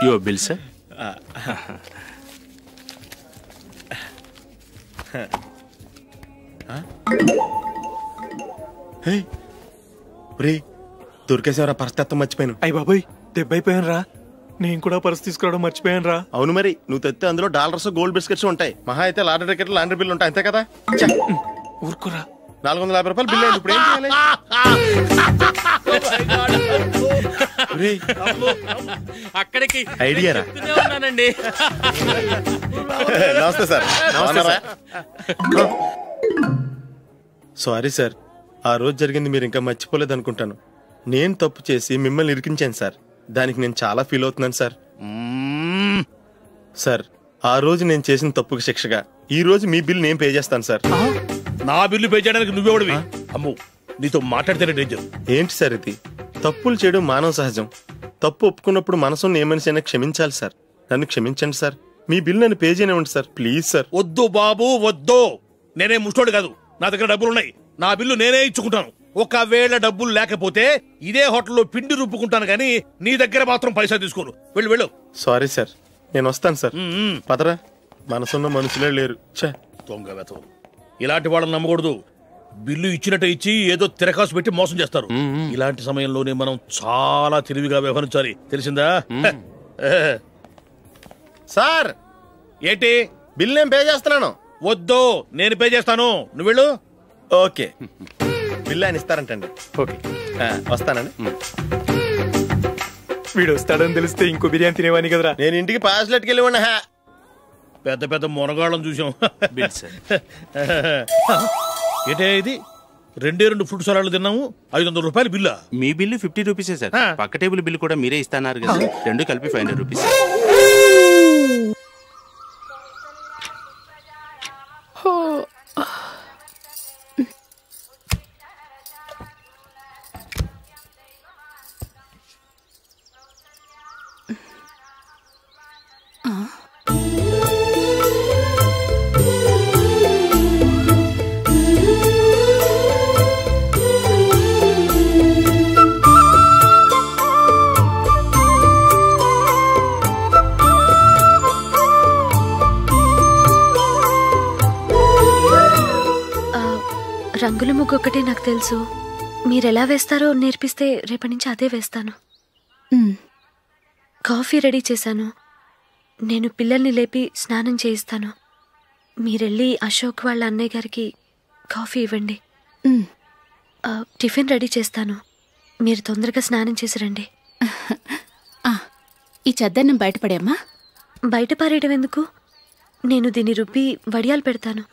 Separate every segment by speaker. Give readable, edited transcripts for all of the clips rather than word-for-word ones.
Speaker 1: Your bill sir.
Speaker 2: దొరికేసేవరా పరిస్థితి మర్చిపోయాను.
Speaker 3: అయ్య బాబాయ్ దెబ్బైపోయాను రా. నేను కూడా పర్స్ తీసుకురావడం మర్చిపోయాను రా.
Speaker 2: అవును మరి నువ్వు తెస్తే అందులో డాలర్స్ గోల్డ్ బిస్కెట్స్ ఉంటాయి. మహా అయితే లాటరీ టికెట్ లాండ్రీ బిల్లు ఉంటాయి, అంతే కదా.
Speaker 3: ఊరుకోరా.
Speaker 2: 450 రూపాయలు బిల్లు అయింది. ఇప్పుడు ఏం చేయాలి?
Speaker 1: అక్కడికి
Speaker 2: ఐడియా రా. నమస్తే సార్. సారీ సార్, ఆ రోజు జరిగింది మీరు ఇంకా మర్చిపోలేదు అనుకుంటాను. నేను తప్పు చేసి మిమ్మల్ని ఇరికించాను సార్. దానికి నేను చాలా ఫీల్ అవుతున్నాను సార్. సార్, ఆ రోజు నేను చేసిన తప్పుకి శిక్షగా ఈ రోజు మీ బిల్ నేను పే చేస్తాను సార్.
Speaker 4: నా బిల్లు పే చేయడానికి నువ్వెవడివి? అమ్మో, నీతో మాట్లాడితేనే డేంజర్.
Speaker 2: ఏంటి సార్ ఇది? తప్పులు చేయడం మానవ సహజం. తప్పు ఒప్పుకున్నప్పుడు మనసుని ఏ మనిషి అయినా క్షమించాలి సార్. నన్ను క్షమించండి సార్. మీ బిల్ నన్ను పే చేయనివ్వండి సార్, ప్లీజ్ సార్.
Speaker 4: వద్దు బాబు వద్దు. నేనే ముష్టోడు కాదు, నా దగ్గర డబ్బులున్నాయి. నా బిల్లు నేనే ఇచ్చుకుంటాను. ఒకవేళ డబ్బులు లేకపోతే ఇదే హోటల్లో పిండి రుబ్బుకుంటాను కానీ నీ దగ్గర మాత్రం పైసా తీసుకోను. వెళ్ళు వెళ్ళు.
Speaker 2: సారీ సార్, నేను వస్తాను సార్. పదరా, మనసున్న మనుషులే లేరు.
Speaker 4: దొంగ వెతవు. ఇలాంటి వాళ్ళని నమ్మకూడదు. బిల్లు ఇచ్చినట్టు ఇచ్చి ఏదో తిరకాసు పెట్టి మోసం చేస్తారు. ఇలాంటి సమయంలోనే మనం చాలా తెలివిగా వ్యవహరించాలి, తెలిసిందా?
Speaker 2: సార్,
Speaker 4: ఏంటి?
Speaker 2: బిల్ నేను పే చేస్తున్నాను.
Speaker 4: వద్దు, నేను పే చేస్తాను, నువ్వు వెళ్ళు.
Speaker 2: ఓకే, బిల్ ఆయన ఇస్తారంటండి.
Speaker 3: ఓకే,
Speaker 2: వస్తానండి.
Speaker 3: వీడు వస్తాడని తెలిస్తే ఇంకో బిర్యానీ తినేవాని కదరా.
Speaker 2: నేను ఇంటికి పాస్లెట్కి వెళ్ళి ఉన్నా.
Speaker 4: పెద్ద పెద్ద మునగాళ్ళం చూసాం. ఏంటే ఇది? 2 ఫ్రూట్ సలాడ్లు తిన్నాము, 500 రూపాయలు బిల్లా?
Speaker 1: మీ బిల్లు 50 రూపీసే సార్. పక్క టేబుల్ బిల్లు కూడా మీరే ఇస్తాన్నారు కదా, రెండు కలిపి 500 రూపీస్.
Speaker 5: రంగుల ముగ్గు ఒకటే నాకు తెలుసు. మీరెలా వేస్తారో నేర్పిస్తే రేపటి నుంచి అదే వేస్తాను. కాఫీ రెడీ చేశాను. నేను పిల్లల్ని లేపి స్నానం చేయిస్తాను. మీరెళ్ళి అశోక్ వాళ్ళ అన్నయ్య గారికి కాఫీ ఇవ్వండి. టిఫిన్ రెడీ చేస్తాను. మీరు తొందరగా స్నానం చేసి రండి.
Speaker 6: ఈ చద్దన్నం బయటపడేమ్మా.
Speaker 5: బయట పారేయడం ఎందుకు? నేను దీన్ని రుబ్బి వడియాలు పెడతాను.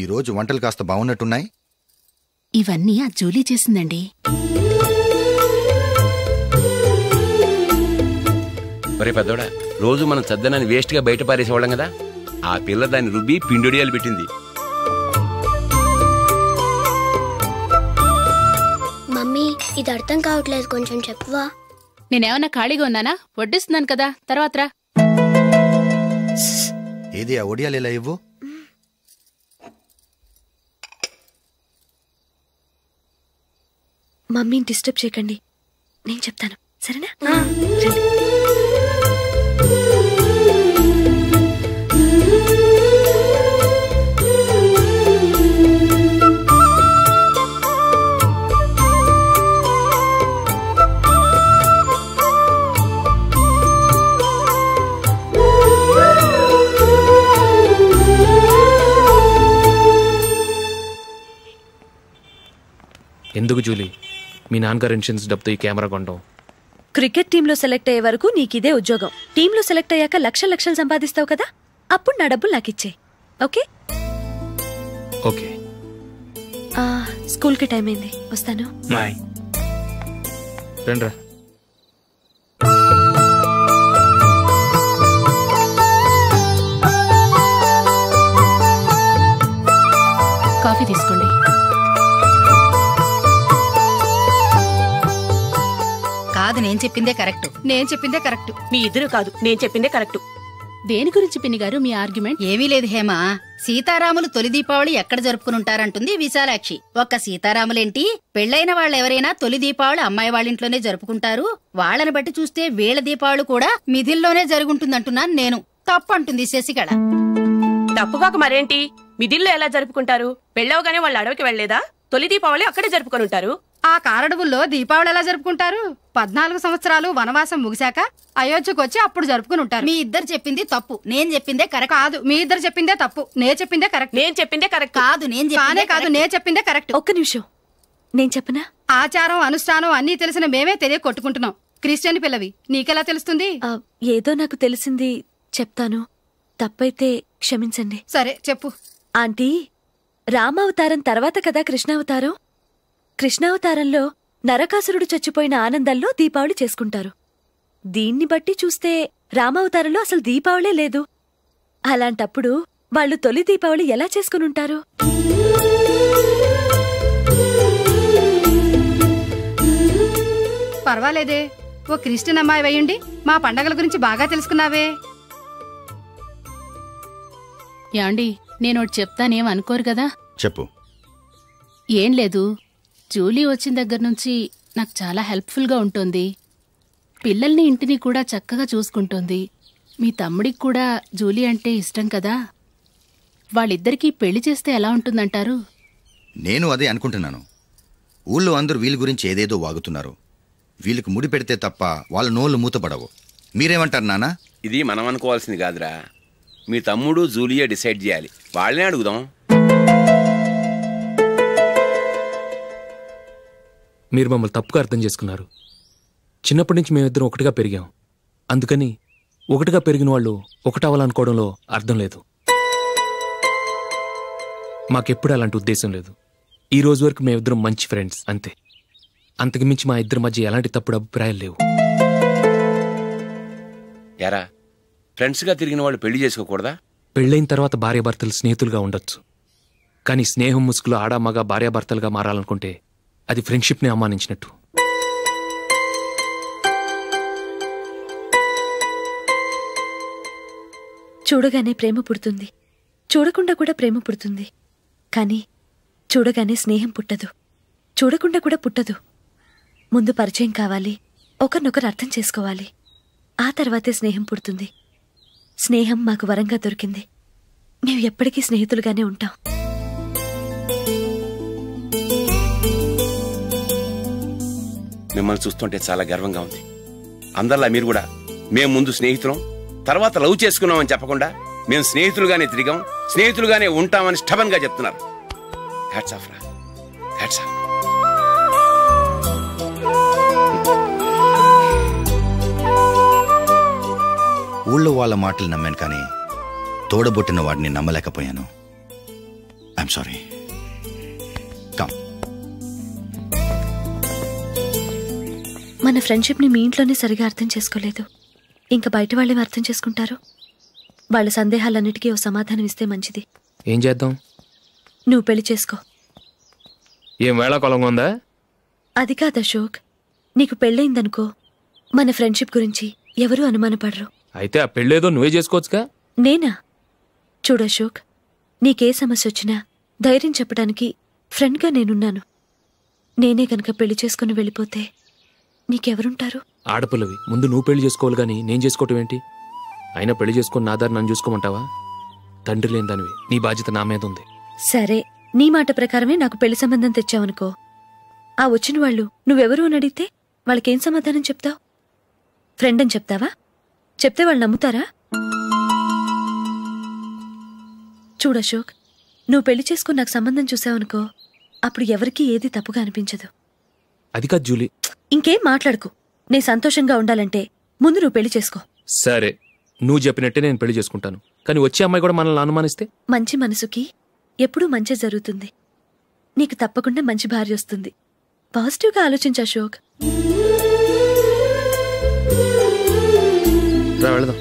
Speaker 7: ఈ రోజు వంటలు కాస్త బాగున్నట్టున్నాయి.
Speaker 6: ఇవన్నీ ఆ జూలీ చేసిందండి.
Speaker 8: ఒరే పెద్దోడా, రోజు మనం చద్దనాన్ని వేస్ట్ గా బయట పారేసేవాళ్ళం కదా, ఆ పిల్ల దాన్ని రుబ్బి పిండొడియాలు పెట్టింది.
Speaker 9: మమ్మీ, ఇది అర్థం కావట్లేదు, కొంచెం చెప్పువా.
Speaker 6: నేనేమన్నా ఖాళీగా ఉన్నానా? వడ్డిస్తున్నాను కదా, తర్వాత రా.
Speaker 7: ఏది ఆ ఒడియాలు ఎలా ఇవ్వు.
Speaker 5: మమ్మీని డిస్టర్బ్ చేయకండి, నేను చెప్తాను, సరేనా?
Speaker 3: ఎందుకు జూలీ మీ నాన్నగారు ఇన్సూరెన్స్ డబ్బుతో ఈ కెమెరా కొంటాం?
Speaker 5: క్రికెట్ టీంలో సెలెక్ట్ అయ్యే వరకు నీకిదే ఉద్యోగం. టీంలో సెలెక్ట్ అయ్యాక లక్షలు సంపాదిస్తావు కదా, అప్పుడు నా డబ్బులు నాకు ఇచ్చే. ఓకే?
Speaker 3: ఓకే
Speaker 5: స్కూల్కి టైం అయింది, వస్తాను.
Speaker 3: బాయ్. రండ్రా.
Speaker 6: కాఫీ తీసుకోండి.
Speaker 10: కాదు, నేను చెప్పిందే కరెక్ట్. నేను చెప్పిందే కరెక్ట్.
Speaker 11: మీ ఇద్దరు కాదు, నేను చెప్పిందే కరెక్ట్.
Speaker 6: దేని గురించి పిన్ని గారు మీ ఆర్గ్యుమెంట్?
Speaker 10: ఏమీ లేదు హేమ. సీతారాములు తొలి దీపావళి ఎక్కడ జరుపుకుంటారంటుంది విశాలాక్షి. ఒక్క సీతారాములేంటి, పెళ్లైన వాళ్ళెవరైనా తొలి దీపావళి అమ్మాయి వాళ్ళింట్లోనే జరుపుకుంటారు. వాళ్ళని బట్టి చూస్తే వీళ్ళ దీపావళి కూడా మిథిల్లోనే జరుగుంటుందంటున్నాను నేను. తప్పు అంటుంది శశికళ.
Speaker 11: తప్పుగాక మరేంటి, మిథిల్లో ఎలా జరుపుకుంటారు? పెళ్ళవగానే వాళ్ళు అడవికి వెళ్లేదా? తొలి దీపావళి అక్కడే జరుపుకొని ఉంటారు.
Speaker 10: ఆ కారడవుల్లో దీపావళి ఎలా జరుపుకుంటారు? 14 సంవత్సరాలు వనవాసం ముగిశాక అయోధ్యకు వచ్చి అప్పుడు జరుపుకుని ఉంటారు. మీ ఇద్దరు చెప్పింది తప్పు, నేను చెప్పిందే కరెక్ట్. కాదు, మీ ఇద్దరు చెప్పిందే తప్పు, నేను చెప్పిందే కరెక్ట్.
Speaker 11: నేను చెప్పిందే కరెక్ట్
Speaker 10: కాదు, నేను చెప్పిందే కరెక్ట్.
Speaker 5: ఒక్క నిమిషం, నేను చెప్పనా?
Speaker 10: ఆచారం అనుష్ఠానం అన్నీ తెలిసిన మేమే తెలియ కొట్టుకుంటున్నాం. క్రిస్టియన్ పిల్లవి, నీకెలా తెలుస్తుంది?
Speaker 5: ఏదో నాకు తెలిసింది చెప్తాను, తప్పైతే క్షమించండి.
Speaker 10: సరే చెప్పు.
Speaker 5: ఆంటీ, రామావతారం తర్వాత కదా కృష్ణావతారం. కృష్ణావతారంలో నరకాసురుడు చచ్చిపోయిన ఆనందంలో దీపావళి చేసుకుంటారు. దీన్ని బట్టి చూస్తే రామావతారంలో అసలు దీపావళే లేదు. అలాంటప్పుడు వాళ్ళు తొలి దీపావళి ఎలా చేసుకునుంటారు?
Speaker 10: పర్వాలేదే, ఓ క్రిస్టియన్ అమ్మాయి అయ్యుండి మా పండగల గురించి బాగా తెలుసుకున్నావే.
Speaker 6: యాండి, నేనోటి చెప్తానేం అనుకోరు కదా?
Speaker 7: చెప్పు.
Speaker 6: ఏం లేదు, జూలీ వచ్చిన దగ్గర నుంచి నాకు చాలా హెల్ప్ఫుల్గా ఉంటుంది. పిల్లల్ని ఇంటిని కూడా చక్కగా చూసుకుంటుంది. మీ తమ్ముడికి కూడా జూలీ అంటే ఇష్టం కదా. వాళ్ళిద్దరికీ పెళ్లి చేస్తే ఎలా ఉంటుందంటారు?
Speaker 7: నేను అదే అనుకుంటున్నాను. ఊళ్ళో అందరూ వీళ్ళ గురించి ఏదేదో వాగుతున్నారు. వీళ్ళకి ముడి పెడితే తప్ప వాళ్ళ నోళ్ళు మూతపడవు. మీరేమంటారు నాన్న?
Speaker 8: ఇది మనం అనుకోవాల్సింది కాదురా, మీ తమ్ముడు జూలియా డిసైడ్ చేయాలి. వాళ్ళనే అడుగుదాం.
Speaker 3: మీరు మమ్మల్ని తప్పుగా అర్థం చేసుకున్నారు. చిన్నప్పటి నుంచి మేమిద్దరం ఒకటిగా పెరిగాం. అందుకని ఒకటిగా పెరిగిన వాళ్ళు ఒకటవ్వాలనుకోవడంలో అర్థం లేదు. మాకెప్పుడు అలాంటి ఉద్దేశం లేదు. ఈ రోజు వరకు మేమిద్దరం మంచి ఫ్రెండ్స్ అంతే. అంతకుమించి మా ఇద్దరి మధ్య ఎలాంటి తప్పుడు అభిప్రాయాలు లేవు.
Speaker 8: యారా, ఫ్రెండ్స్గా తిరిగిన వాళ్ళు పెళ్లి చేసుకోకూడదా?
Speaker 3: పెళ్ళైన తర్వాత భార్యాభర్తలు స్నేహితులుగా ఉండొచ్చు. కానీ స్నేహం ముసుగులో ఆడామగా భార్యాభర్తలుగా మారాలనుకుంటే అది ఫ్రెండ్షిప్ని అవమానించినట్టు.
Speaker 5: చూడగానే ప్రేమ పుడుతుంది, చూడకుండా కూడా ప్రేమ పుడుతుంది. కానీ చూడగానే స్నేహం పుట్టదు, చూడకుండా కూడా పుట్టదు. ముందు పరిచయం కావాలి, ఒకరినొకరు అర్థం చేసుకోవాలి. ఆ తర్వాతే స్నేహం పుడుతుంది. స్నేహం మాకు వరంగా దొరికింది. మేము ఎప్పటికీ స్నేహితులుగానే ఉంటాం.
Speaker 8: మిమ్మల్ని చూస్తుంటే చాలా గర్వంగా ఉంది. అందరిలా మీరు కూడా మేము ముందు స్నేహితులం, తర్వాత లవ్ చేసుకున్నామని చెప్పకుండా మేము స్నేహితులుగానే తిరిగాం, స్నేహితులుగానే ఉంటామని స్టబన్ గా చెప్తున్నారు. హ్యాట్స్ ఆఫ్ రా, హ్యాట్స్ ఆఫ్.
Speaker 7: ఊళ్ళో వాళ్ళ మాటలు నమ్మాను, కానీ తోడబుట్టిన వాడిని నమ్మలేకపోయాను. I'm sorry. కమ్.
Speaker 5: మన ఫ్రెండ్షిప్ని మీ ఇంట్లోనే సరిగా అర్థం చేసుకోలేదు, ఇంకా బయట వాళ్ళేవి అర్థం చేసుకుంటారు. వాళ్ళ సందేహాలన్నిటికీ ఓ సమాధానం ఇస్తే మంచిది.
Speaker 3: ఏం చేద్దాం?
Speaker 5: నువ్వు పెళ్లి చేసుకో.
Speaker 3: ఏం వేళాకొలంగా ఉందా?
Speaker 5: అది కాదు అశోక్, నీకు పెళ్ళయిందనుకో, మన ఫ్రెండ్షిప్ గురించి ఎవరూ అనుమానపడరు.
Speaker 3: అయితే ఆ పెళ్ళేదో నువ్వే చేసుకోవచ్చుగా.
Speaker 5: నేనా? చూడు అశోక్, నీకే సమస్య వచ్చినా ధైర్యం చెప్పడానికి ఫ్రెండ్గా నేనున్నాను. నేనే గనక పెళ్లి చేసుకుని వెళ్ళిపోతే నీకెవరుంటారు?
Speaker 3: ఆడపిల్లవి, ముందు నువ్వు పెళ్లి చేసుకోవాలి గాని నేను చేసుకోవటం ఏంటి? అయినా పెళ్లి చేసుకుని నా దారి నన్ను చూసుకోమంటావా? తండ్రి లేని దానివి, నీ బాధ్యత నా మీద ఉంది.
Speaker 5: సరే, నీ మాట ప్రకారమే నాకు పెళ్లి సంబంధం తెచ్చావనుకో, ఆ వచ్చిన వాళ్ళు నువ్వెవరు అని అడిగితే వాళ్ళకేం సమాధానం చెప్తావు? ఫ్రెండ్ అని చెప్తావా? చెప్తే వాళ్ళు నమ్ముతారా? చూడు అశోక్, నువ్వు పెళ్లి చేసుకుని నాకు సంబంధం చూసావనుకో, అప్పుడు ఎవరికీ ఏది తప్పుగా అనిపించదు.
Speaker 3: అది కాదు జూలీ.
Speaker 5: ఇంకేం మాట్లాడుకు. నేను సంతోషంగా ఉండాలంటే ముందు నువ్వు పెళ్లి చేసుకో.
Speaker 3: సరే, నువ్వు చెప్పినట్టే నేను పెళ్లి చేసుకుంటాను. కానీ వచ్చే అమ్మాయి కూడా మనల్ని అనుమానిస్తే?
Speaker 5: మంచి మనసుకి ఎప్పుడూ మంచి జరుగుతుంది. నీకు తప్పకుండా మంచి భార్య వస్తుంది. పాజిటివ్గా ఆలోచించు అశోక్.
Speaker 2: వెళదాం.